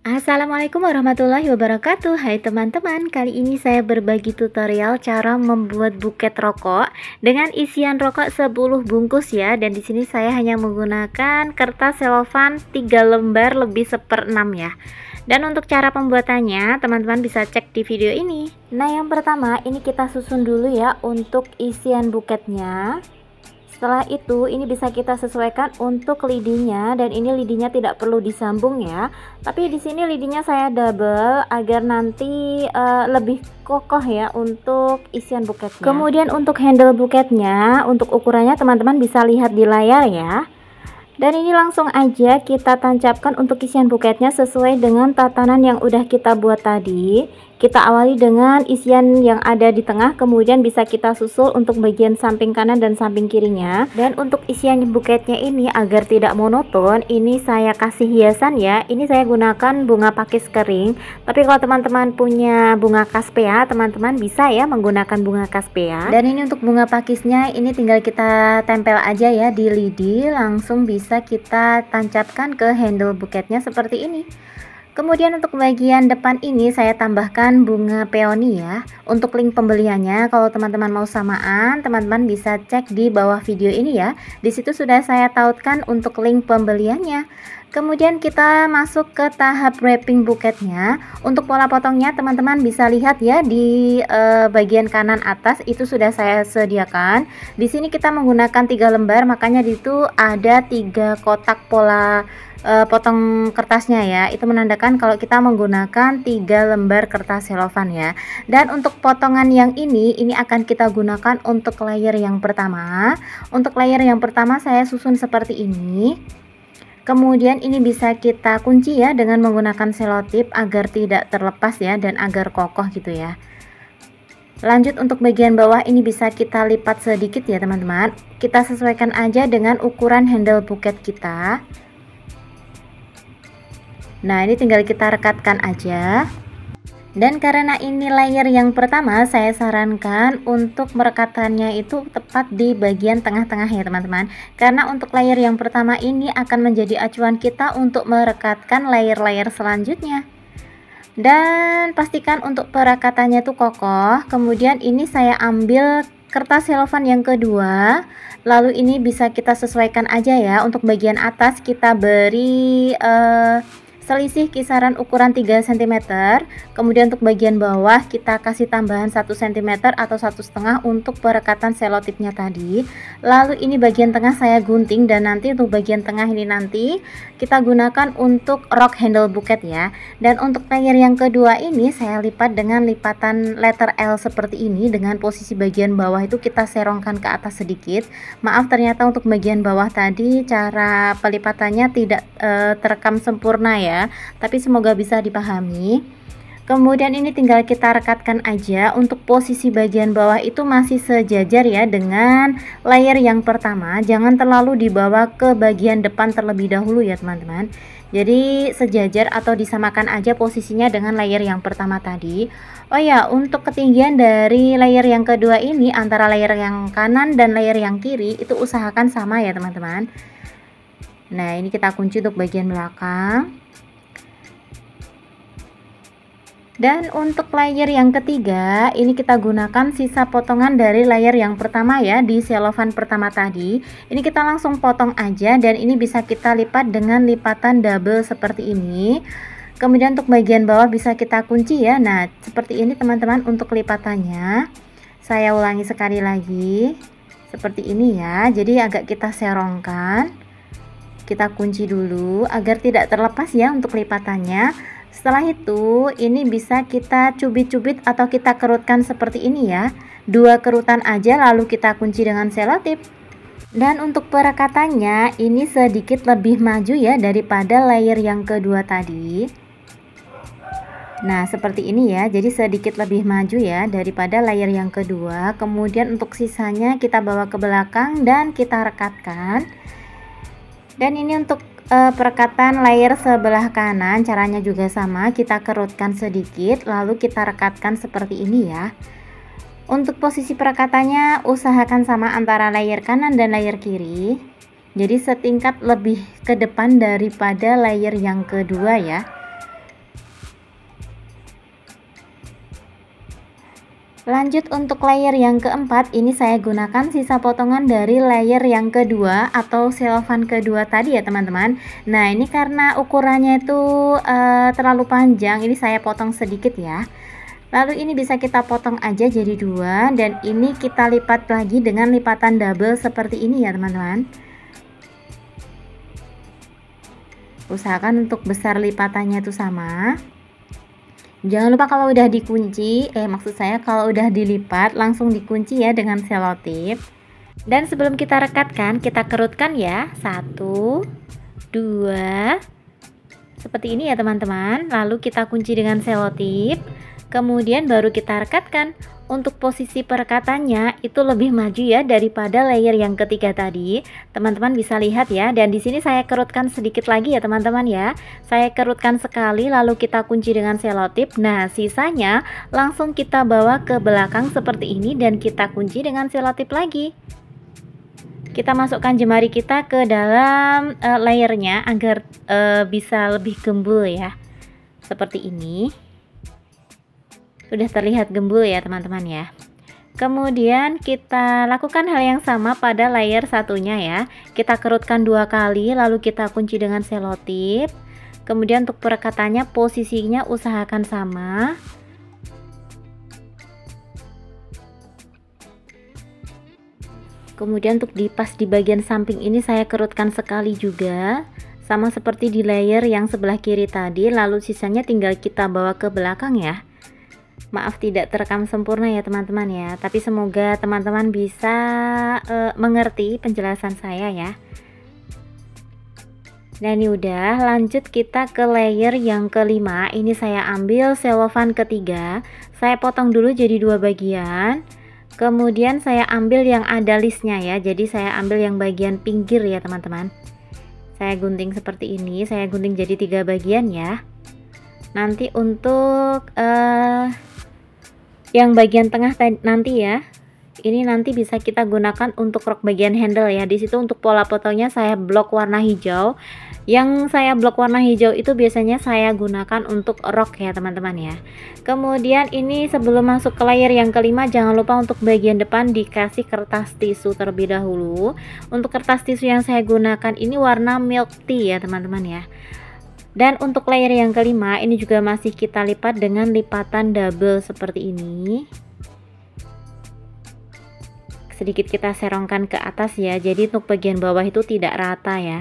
Assalamualaikum warahmatullahi wabarakatuh. Hai teman-teman, kali ini saya berbagi tutorial cara membuat buket rokok dengan isian rokok 10 bungkus ya. Dan di sini saya hanya menggunakan kertas selofan 3 lembar lebih 1/6 ya. Dan untuk cara pembuatannya teman-teman bisa cek di video ini. Nah, yang pertama ini kita susun dulu ya untuk isian buketnya. Setelah itu ini bisa kita sesuaikan untuk lidinya, dan ini lidinya tidak perlu disambung ya. Tapi di sini lidinya saya double agar nanti lebih kokoh ya untuk isian buketnya. Kemudian untuk handle buketnya, untuk ukurannya teman-teman bisa lihat di layar ya. Dan ini langsung aja kita tancapkan untuk isian buketnya sesuai dengan tatanan yang udah kita buat tadi. Kita awali dengan isian yang ada di tengah, kemudian bisa kita susul untuk bagian samping kanan dan samping kirinya. Dan untuk isian buketnya ini agar tidak monoton, ini saya kasih hiasan ya. Ini saya gunakan bunga pakis kering. Tapi kalau teman-teman punya bunga kaspea, teman-teman bisa ya menggunakan bunga kaspea. Dan ini untuk bunga pakisnya, ini tinggal kita tempel aja ya di lidi, langsung bisa kita tancapkan ke handle buketnya seperti ini. Kemudian untuk bagian depan ini saya tambahkan bunga peony ya. Untuk link pembeliannya kalau teman-teman mau samaan, teman-teman bisa cek di bawah video ini ya. Di situ sudah saya tautkan untuk link pembeliannya. Kemudian kita masuk ke tahap wrapping buketnya. Untuk pola potongnya teman-teman bisa lihat ya di bagian kanan atas itu sudah saya sediakan. Di sini kita menggunakan 3 lembar, makanya di situ ada 3 kotak pola potong kertasnya ya. Itu menandakan kalau kita menggunakan 3 lembar kertas selofan ya. Dan untuk potongan yang ini akan kita gunakan untuk layer yang pertama. Untuk layer yang pertama saya susun seperti ini. Kemudian ini bisa kita kunci ya dengan menggunakan selotip agar tidak terlepas ya, dan agar kokoh gitu ya. Lanjut untuk bagian bawah ini bisa kita lipat sedikit ya teman-teman. Kita sesuaikan aja dengan ukuran handle buket kita. Nah, ini tinggal kita rekatkan aja. Dan karena ini layer yang pertama, saya sarankan untuk merekatannya itu tepat di bagian tengah-tengah ya teman-teman. Karena untuk layer yang pertama ini akan menjadi acuan kita untuk merekatkan layer-layer selanjutnya. Dan pastikan untuk perekatannya itu kokoh. Kemudian ini saya ambil kertas selofan yang kedua. Lalu ini bisa kita sesuaikan aja ya. Untuk bagian atas kita beri selisih kisaran ukuran 3 cm. Kemudian untuk bagian bawah kita kasih tambahan 1 cm atau 1,5 untuk perekatan selotipnya tadi. Lalu ini bagian tengah saya gunting, dan nanti untuk bagian tengah ini nanti kita gunakan untuk rok handle buket ya. Dan untuk layer yang kedua ini saya lipat dengan lipatan letter L seperti ini. Dengan posisi bagian bawah itu kita serongkan ke atas sedikit. Maaf, ternyata untuk bagian bawah tadi cara pelipatannya tidak terekam sempurna ya, tapi semoga bisa dipahami. Kemudian ini tinggal kita rekatkan aja. Untuk posisi bagian bawah itu masih sejajar ya dengan layer yang pertama. Jangan terlalu dibawa ke bagian depan terlebih dahulu ya teman-teman. Jadi sejajar atau disamakan aja posisinya dengan layer yang pertama tadi. Oh ya, untuk ketinggian dari layer yang kedua ini antara layer yang kanan dan layer yang kiri itu usahakan sama ya teman-teman. Nah, ini kita kunci untuk bagian belakang. Dan untuk layer yang ketiga ini kita gunakan sisa potongan dari layer yang pertama ya, di selofan pertama tadi. Ini kita langsung potong aja, dan ini bisa kita lipat dengan lipatan double seperti ini. Kemudian untuk bagian bawah bisa kita kunci ya. Nah, seperti ini teman-teman untuk lipatannya. Saya ulangi sekali lagi. Seperti ini ya. Jadi agak kita serongkan. Kita kunci dulu agar tidak terlepas ya untuk lipatannya. Setelah itu ini bisa kita cubit-cubit atau kita kerutkan seperti ini ya. 2 kerutan aja lalu kita kunci dengan selotip. Dan untuk perekatannya ini sedikit lebih maju ya daripada layer yang kedua tadi. Nah, seperti ini ya. Jadi sedikit lebih maju ya daripada layer yang kedua. Kemudian untuk sisanya kita bawa ke belakang dan kita rekatkan. Dan ini untuk perekatan layer sebelah kanan caranya juga sama, kita kerutkan sedikit lalu kita rekatkan seperti ini ya. Untuk posisi perekatannya usahakan sama antara layer kanan dan layer kiri. Jadi setingkat lebih ke depan daripada layer yang kedua ya. Lanjut untuk layer yang keempat, ini saya gunakan sisa potongan dari layer yang kedua atau selofan kedua tadi ya teman-teman. Nah ini karena ukurannya itu terlalu panjang, ini saya potong sedikit ya. Lalu ini bisa kita potong aja jadi dua, dan ini kita lipat lagi dengan lipatan double seperti ini ya teman-teman. Usahakan untuk besar lipatannya itu sama. Jangan lupa kalau udah dikunci, maksud saya kalau udah dilipat langsung dikunci ya dengan selotip. Dan sebelum kita rekatkan, kita kerutkan ya. 1, 2, seperti ini ya teman-teman. Lalu kita kunci dengan selotip. Kemudian baru kita rekatkan. Untuk posisi perekatannya itu lebih maju ya daripada layer yang ketiga tadi. Teman-teman bisa lihat ya, dan di sini saya kerutkan sedikit lagi ya teman-teman ya. Saya kerutkan sekali lalu kita kunci dengan selotip. Nah, sisanya langsung kita bawa ke belakang seperti ini dan kita kunci dengan selotip lagi. Kita masukkan jemari kita ke dalam layernya agar bisa lebih gembul ya. Seperti ini. Sudah terlihat gembul ya teman-teman ya. Kemudian kita lakukan hal yang sama pada layer satunya ya. Kita kerutkan 2 kali lalu kita kunci dengan selotip. Kemudian untuk perekatannya posisinya usahakan sama. Kemudian untuk dipas di bagian samping ini saya kerutkan sekali juga, sama seperti di layer yang sebelah kiri tadi. Lalu sisanya tinggal kita bawa ke belakang ya. Maaf tidak terekam sempurna ya teman-teman ya, tapi semoga teman-teman bisa mengerti penjelasan saya ya. Nah ini udah, lanjut kita ke layer yang kelima. Ini saya ambil selofan ketiga, saya potong dulu jadi 2 bagian. Kemudian saya ambil yang ada listnya ya, jadi saya ambil yang bagian pinggir ya teman-teman. Saya gunting seperti ini, saya gunting jadi 3 bagian ya. Nanti untuk yang bagian tengah nanti ya, ini nanti bisa kita gunakan untuk rok bagian handle ya. Di situ untuk pola potongnya saya blok warna hijau. Yang saya blok warna hijau itu biasanya saya gunakan untuk rok ya teman-teman ya. Kemudian ini sebelum masuk ke layer yang kelima, jangan lupa untuk bagian depan dikasih kertas tisu terlebih dahulu. Untuk kertas tisu yang saya gunakan ini warna milk tea ya teman-teman ya. Dan untuk layer yang kelima ini juga masih kita lipat dengan lipatan double seperti ini. Sedikit kita serongkan ke atas ya, jadi untuk bagian bawah itu tidak rata ya.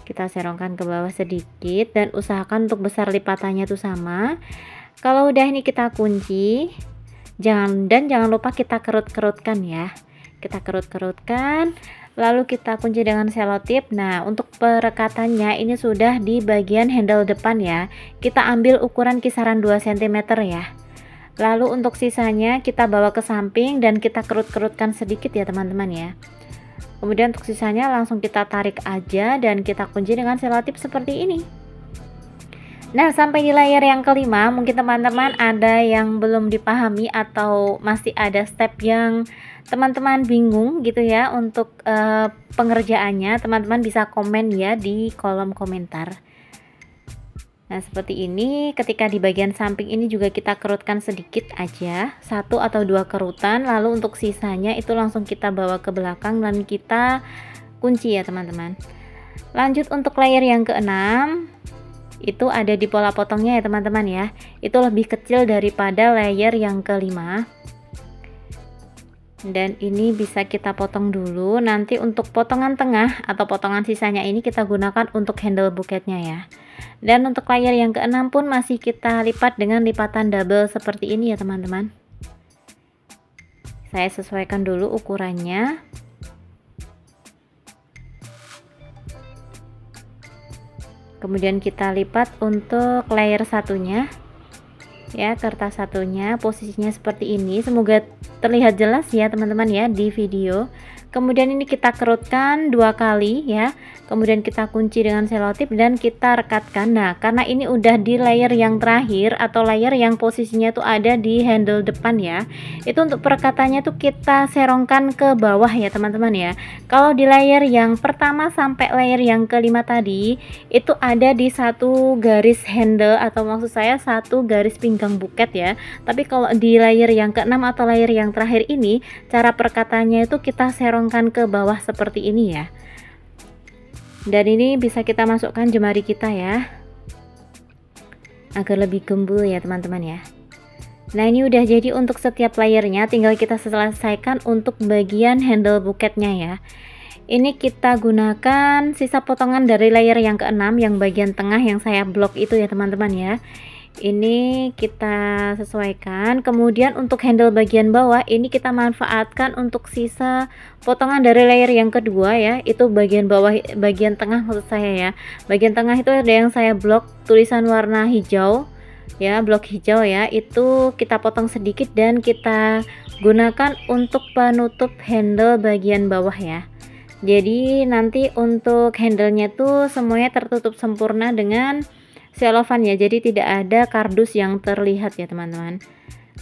Kita serongkan ke bawah sedikit dan usahakan untuk besar lipatannya itu sama. Kalau udah ini kita kunci, jangan lupa kita kerut-kerutkan ya. Kita kerut-kerutkan, lalu kita kunci dengan selotip. Nah untuk perekatannya ini sudah di bagian handle depan ya. Kita ambil ukuran kisaran 2 cm ya. Lalu untuk sisanya kita bawa ke samping dan kita kerut-kerutkan sedikit ya teman-teman ya. Kemudian untuk sisanya langsung kita tarik aja dan kita kunci dengan selotip seperti ini. Nah sampai di layer yang kelima, mungkin teman-teman ada yang belum dipahami atau masih ada step yang teman-teman bingung gitu ya untuk pengerjaannya. Teman-teman bisa komen ya di kolom komentar. Nah seperti ini, ketika di bagian samping ini juga kita kerutkan sedikit aja, 1 atau 2 kerutan. Lalu untuk sisanya itu langsung kita bawa ke belakang dan kita kunci ya teman-teman. Lanjut untuk layer yang keenam, itu ada di pola potongnya ya teman-teman ya. Itu lebih kecil daripada layer yang kelima. Dan ini bisa kita potong dulu. Nanti untuk potongan tengah atau potongan sisanya ini kita gunakan untuk handle buketnya ya. Dan untuk layer yang keenam pun masih kita lipat dengan lipatan double seperti ini ya teman-teman. Saya sesuaikan dulu ukurannya. Kemudian kita lipat untuk layer satunya ya, kertas satunya posisinya seperti ini. Semoga terlihat jelas ya teman-teman ya di video. Kemudian ini kita kerutkan 2 kali ya. Kemudian kita kunci dengan selotip dan kita rekatkan. Nah, karena ini udah di layer yang terakhir atau layer yang posisinya tuh ada di handle depan ya. Itu untuk perekatannya tuh kita serongkan ke bawah ya teman-teman ya. Kalau di layer yang pertama sampai layer yang kelima tadi itu ada di satu garis handle atau maksud saya satu garis pinggang buket ya. Tapi kalau di layer yang keenam atau layer yang terakhir ini cara perekatannya itu kita serongkan ke bawah seperti ini ya. Dan ini bisa kita masukkan jemari kita ya, agar lebih gembul ya teman-teman ya. Nah, ini udah jadi untuk setiap layernya, tinggal kita selesaikan untuk bagian handle buketnya ya. Ini kita gunakan sisa potongan dari layer yang keenam yang bagian tengah yang saya blok itu ya teman-teman ya. Ini kita sesuaikan. Kemudian untuk handle bagian bawah ini kita manfaatkan untuk sisa potongan dari layer yang kedua ya. Itu bagian bawah, bagian tengah maksud saya ya. Bagian tengah itu ada yang saya blok tulisan warna hijau ya, blok hijau ya. Itu kita potong sedikit dan kita gunakan untuk penutup handle bagian bawah ya. Jadi nanti untuk handlenya tuh semuanya tertutup sempurna dengan selofan ya, jadi tidak ada kardus yang terlihat ya teman-teman.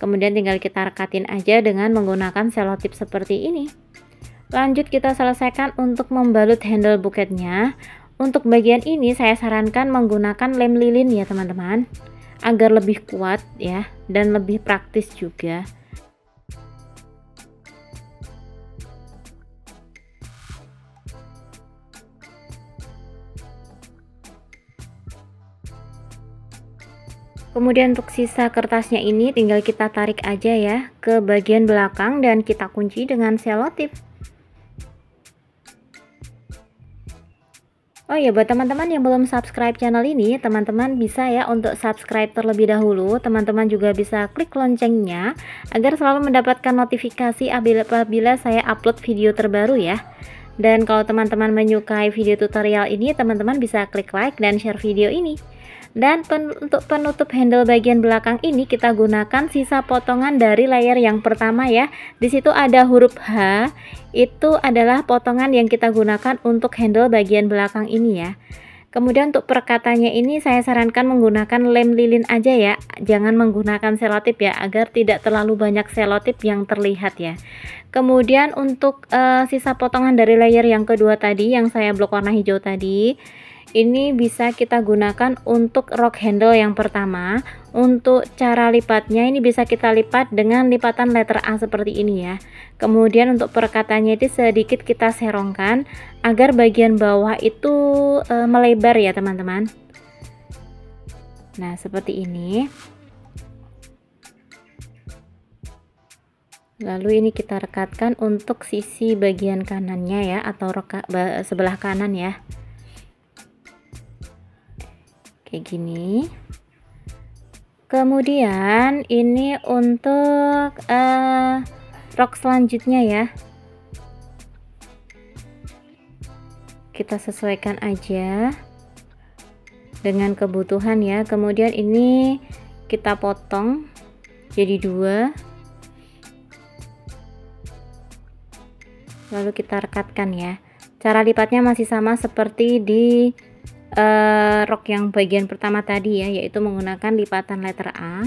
Kemudian tinggal kita rekatin aja dengan menggunakan selotip seperti ini. Lanjut kita selesaikan untuk membalut handle buketnya. Untuk bagian ini saya sarankan menggunakan lem lilin ya teman-teman, agar lebih kuat ya dan lebih praktis juga. Kemudian untuk sisa kertasnya ini tinggal kita tarik aja ya ke bagian belakang dan kita kunci dengan selotip. Oh ya, buat teman-teman yang belum subscribe channel ini, teman-teman bisa ya untuk subscribe terlebih dahulu. Teman-teman juga bisa klik loncengnya agar selalu mendapatkan notifikasi apabila saya upload video terbaru ya. Dan kalau teman-teman menyukai video tutorial ini, teman-teman bisa klik like dan share video ini. Dan untuk penutup handle bagian belakang ini kita gunakan sisa potongan dari layer yang pertama ya. Di situ ada huruf H, itu adalah potongan yang kita gunakan untuk handle bagian belakang ini ya. Kemudian untuk perekatannya ini saya sarankan menggunakan lem lilin aja ya, jangan menggunakan selotip ya, agar tidak terlalu banyak selotip yang terlihat ya. Kemudian untuk sisa potongan dari layer yang kedua tadi yang saya blok warna hijau tadi, ini bisa kita gunakan untuk rok handle yang pertama. Untuk cara lipatnya ini bisa kita lipat dengan lipatan letter A seperti ini ya. Kemudian untuk perekatannya itu sedikit kita serongkan agar bagian bawah itu melebar ya teman-teman. Nah seperti ini. Lalu ini kita rekatkan untuk sisi bagian kanannya ya, atau sebelah kanan ya, kayak gini. Kemudian ini untuk rok selanjutnya ya, kita sesuaikan aja dengan kebutuhan ya. Kemudian ini kita potong jadi 2, lalu kita rekatkan ya. Cara lipatnya masih sama seperti di rok yang bagian pertama tadi ya, yaitu menggunakan lipatan letter A.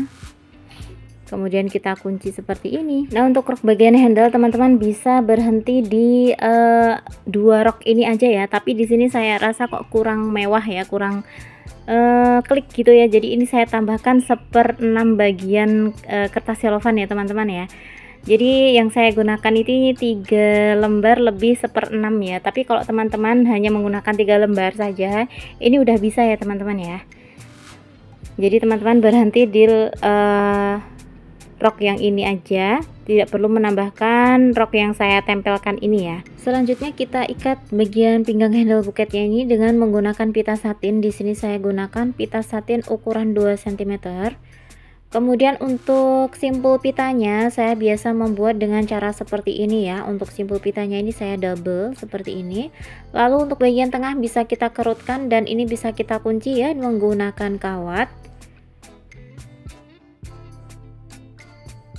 Kemudian kita kunci seperti ini. Nah untuk rok bagian handle teman-teman bisa berhenti di 2 rok ini aja ya, tapi di sini saya rasa kok kurang mewah ya, kurang klik gitu ya. Jadi ini saya tambahkan 1/6 bagian kertas selofan ya teman-teman ya. Jadi yang saya gunakan ini 3 lembar lebih 1/6 ya. Tapi kalau teman-teman hanya menggunakan 3 lembar saja, ini udah bisa ya teman-teman ya. Jadi teman-teman berhenti di rok yang ini aja, tidak perlu menambahkan rok yang saya tempelkan ini ya. Selanjutnya kita ikat bagian pinggang handle buketnya ini dengan menggunakan pita satin. Di sini saya gunakan pita satin ukuran 2 cm. Kemudian untuk simpul pitanya saya biasa membuat dengan cara seperti ini ya. Untuk simpul pitanya ini saya double seperti ini. Lalu untuk bagian tengah bisa kita kerutkan dan ini bisa kita kunci ya menggunakan kawat.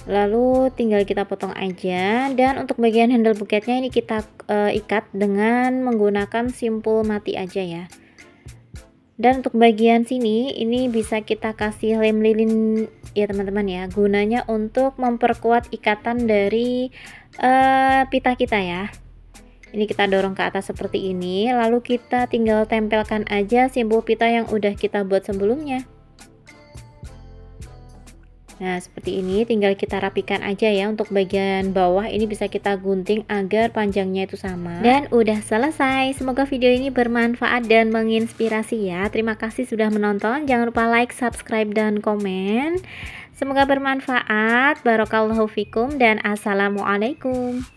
Lalu tinggal kita potong aja. Dan untuk bagian handle buketnya ini kita ikat dengan menggunakan simpul mati aja ya. Dan untuk bagian sini ini bisa kita kasih lem lilin ya teman-teman ya, gunanya untuk memperkuat ikatan dari pita kita ya. Ini kita dorong ke atas seperti ini, lalu kita tinggal tempelkan aja simpul pita yang udah kita buat sebelumnya. Nah seperti ini, tinggal kita rapikan aja ya. Untuk bagian bawah ini bisa kita gunting agar panjangnya itu sama. Dan udah selesai. Semoga video ini bermanfaat dan menginspirasi ya. Terima kasih sudah menonton. Jangan lupa like, subscribe, dan komen. Semoga bermanfaat. Barakallahu fikum dan assalamualaikum.